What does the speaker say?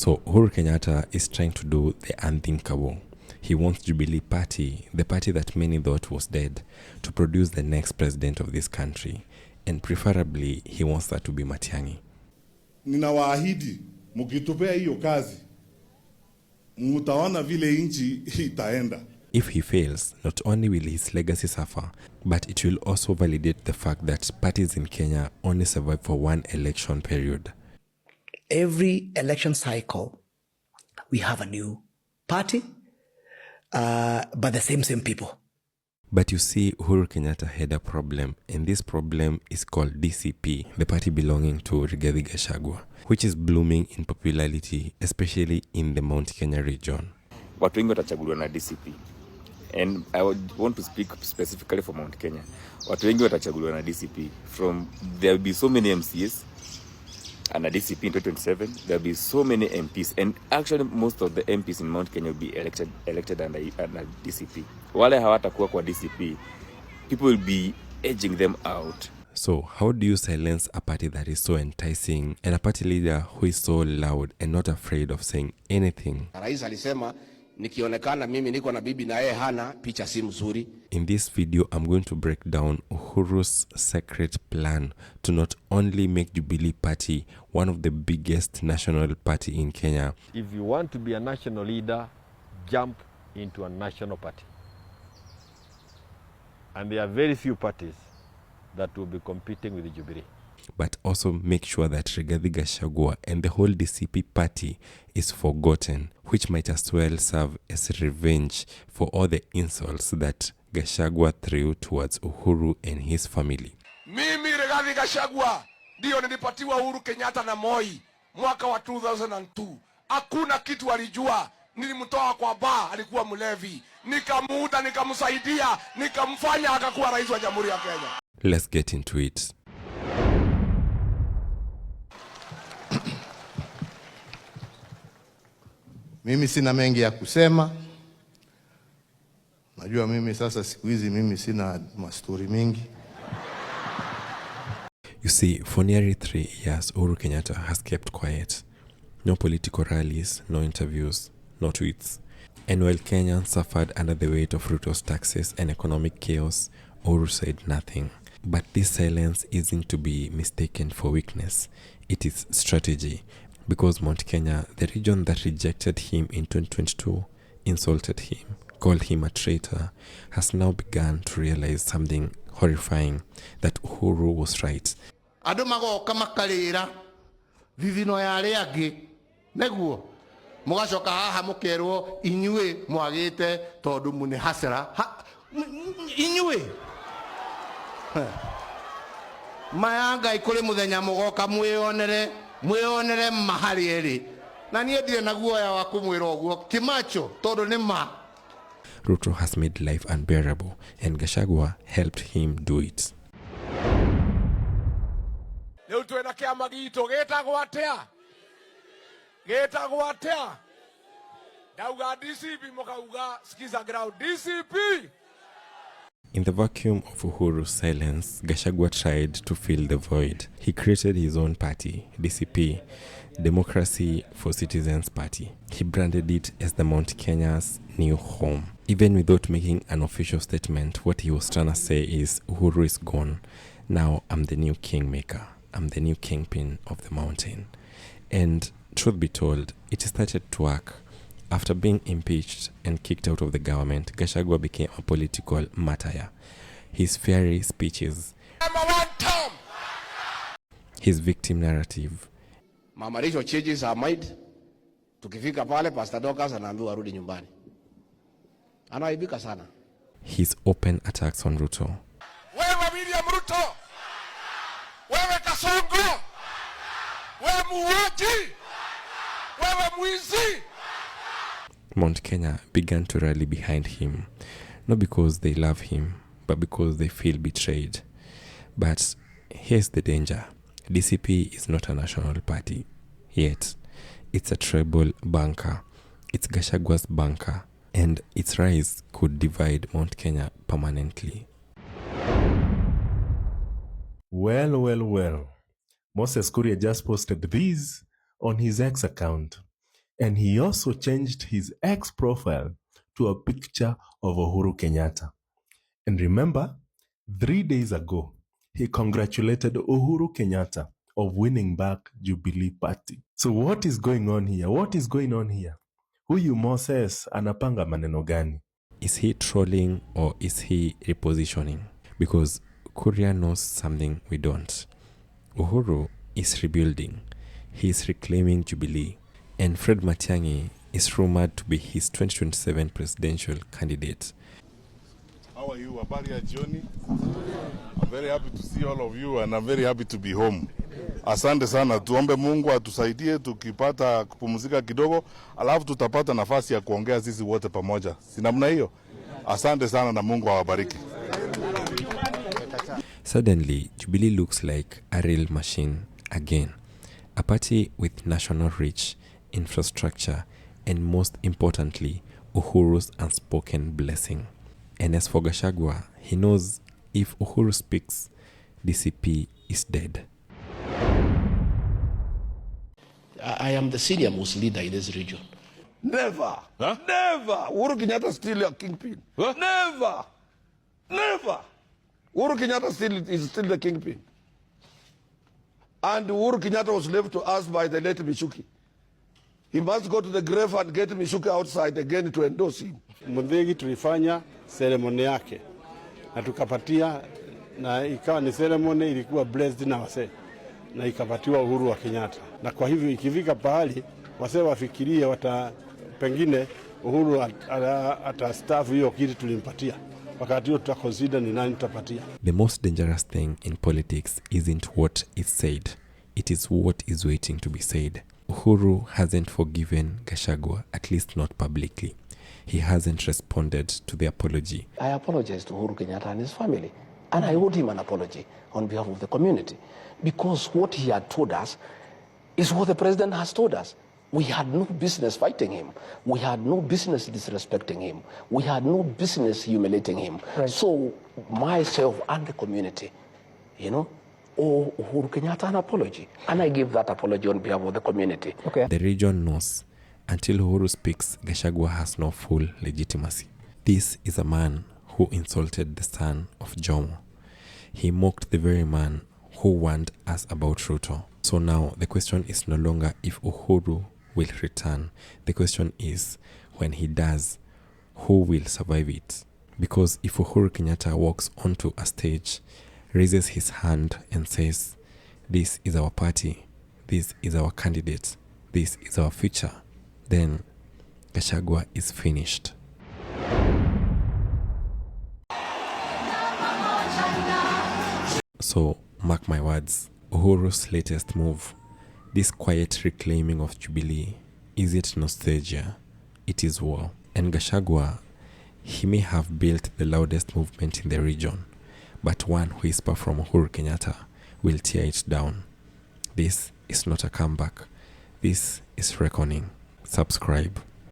So Uhuru Kenyatta is trying to do the unthinkable. He wants Jubilee Party, the party that many thought was dead, to produce the next president of this country. And preferably, he wants that to be Matiang'i. Ninawaahidi, mkitupea hiyo kazi, mtaona vile nchi itaenda. If he fails, not only will his legacy suffer, but it will also validate the fact that parties in Kenya only survive for one election period. Every election cycle, we have a new party, but the same people. But you see, Uhuru Kenyatta had a problem, and this problem is called DCP, the party belonging to Rigathi Gachagua, which is blooming in popularity, especially in the Mount Kenya region. Watu wengi watachaguliwa na DCP. And I want to speak specifically for Mount Kenya. Watu wengi watachaguliwa na DCP. There will be so many MCs and a DCP in 2027. There will be so many MPs. And actually most of the MPs in Mount Kenya will be elected under DCP. Wale hawatakuwa kwa DCP, people will be edging them out. So how do you silence a party that is so enticing and a party leader who is so loud and not afraid of saying anything? Rais alisema nikionekana mimi niko na bibi na yeye hana picha si mzuri. In this video, I'm going to break down Uhuru's secret plan to not only make Jubilee Party one of the biggest national party in Kenya. If you want to be a national leader, jump into a national party. And there are very few parties that will be competing with the Jubilee. But also make sure that Rigathi Gachagua and the whole DCP party is forgotten, which might as well serve as revenge for all the insults that Gachagua threw towards Uhuru and his family. Mimi Rigathi Gachagua ndio nilipatiwa Uhuru Kenyatta na Moi mwaka wa 2002. Hakuna kitu alijua. Nilimtoa kwa baa, alikuwa mlevi. Nikamuuta, nikamsaidia, nikamfanya akakuwa rais wa Jamhuri ya Kenya. Let's get into it. Mimi sina mengi ya kusema. Najua mimi sasa siku hizi mimi sina mastori mingi. You see, for nearly 3 years, Uhuru Kenyatta has kept quiet. No political rallies, no interviews, no tweets. And while Kenyans suffered under the weight of Ruto's taxes and economic chaos, Uhuru said nothing. But this silence isn't to be mistaken for weakness. It is strategy. Because Mount Kenya, the region that rejected him in 2022, insulted him, called him a traitor, has now begun to realize something horrifying, that Uhuru was right. Adumago kama kalira vivino yale age neguo mugacoka haha mukerwo inyue mwagite tondu mune hasera inyue mayanga ikuri muthenya mugoka mwionere mahali eri na nie ndire na guoya wa kumwira oguo kimacho tondu ni ma. Ruto has made life unbearable, and Gachagua helped him do it. Leo tuena kiama gitu getagwo atia dauga DCP mukauga skiza ground DCP. In the vacuum of Uhuru's silence, Gachagua tried to fill the void. He created his own party, DCP, Democracy for Citizens Party. He branded it as the Mount Kenya's new home. Even without making an official statement, what he was trying to say is, Uhuru is gone. Now I'm the new kingmaker. I'm the new kingpin of the mountain. And truth be told, it started to work. After being impeached and kicked out of the government, Gachagua became a political martyr. His fiery speeches, his victim narrative, Mama Risho changes her mind. Tukifika pale Pastor Dokas anaambiwa arudi nyumbani. Anaibika sana. His open attacks on Ruto. Wewe William Ruto. Wewe Kasongo. Wewe muuaji. Wewe mwizi. Mount Kenya began to rally behind him, not because they love him, but because they feel betrayed. But here's the danger. DCP is not a national party, yet it's a tribal bunker. It's Gachagua's bunker, and its rise could divide Mount Kenya permanently. Well. Moses Kurya just posted this on his X account. And he also changed his X profile to a picture of Uhuru Kenyatta. And remember, 3 days ago, he congratulated Uhuru Kenyatta of winning back Jubilee Party. So what is going on here? What is going on here? Huyu Moses anapanga maneno gani? Is he trolling or is he repositioning? Because Kurya knows something we don't. Uhuru is rebuilding. He is reclaiming Jubilee. And Fred Matiang'i is rumored to be his 2027 presidential candidate. How are you? Habari ya jioni? I'm very happy to see all of you and I'm very happy to be home. Asante sana. Tuombe Mungu atusaidie tukipata kupumzika kidogo, alafu tutapata nafasi ya kuongea sisi wote pamoja. Si namna hiyo? Asante sana na Mungu awabariki. Suddenly, Jubilee looks like a real machine again. A party with national reach, infrastructure, and most importantly, Uhuru's unspoken blessing. And as for Gachagua, he knows if Uhuru speaks, DCP is dead. I am the senior most leader in this region. Never. Huh? Never. Uhuru Kenyatta still a kingpin. Huh? Never. Never. Uhuru Kenyatta is still the kingpin. And Uhuru Kenyatta was left to us by the late Michuki. He must go to the grave and get Michuki outside again to endorse him. Mudhigi tulifanya ceremony yake na tukapatia, na ikawa ni ceremony ilikuwa blessed na wasee na ikapatiwa Uhuru wa Kenyatta. Na kwa hivyo ikifika pahali wasee wafikirie pengine Uhuru atastaafu hiyo kitu tulimpatia. Wakati huo tutaconsider ni nani tutapatia. The most dangerous thing in politics isn't what is said. It is what is waiting to be said. Uhuru hasn't forgiven Gachagua, at least not publicly. He hasn't responded to the apology. I apologize to Uhuru Kenyatta and his family. And I owed him an apology on behalf of the community. Because what he had told us is what the president has told us. We had no business fighting him. We had no business disrespecting him. We had no business humiliating him. Right. So myself and the community, owe Uhuru Kenyatta an apology. And I give that apology on behalf of the community. Okay. The region knows. Until Uhuru speaks, Gachagua has no full legitimacy. This is a man who insulted the son of Jomo. He mocked the very man who warned us about Ruto. So now the question is no longer if Uhuru will return. The question is, when he does, who will survive it? Because if Uhuru Kenyatta walks onto a stage, raises his hand and says, this is our party, this is our candidate, this is our future, then Gachagua is finished. So, mark my words, Uhuru's latest move, this quiet reclaiming of Jubilee, is it nostalgia? It is war. And Gachagua, he may have built the loudest movement in the region, but one whisper from Uhuru Kenyatta will tear it down. This is not a comeback. This is reckoning. Subscribe.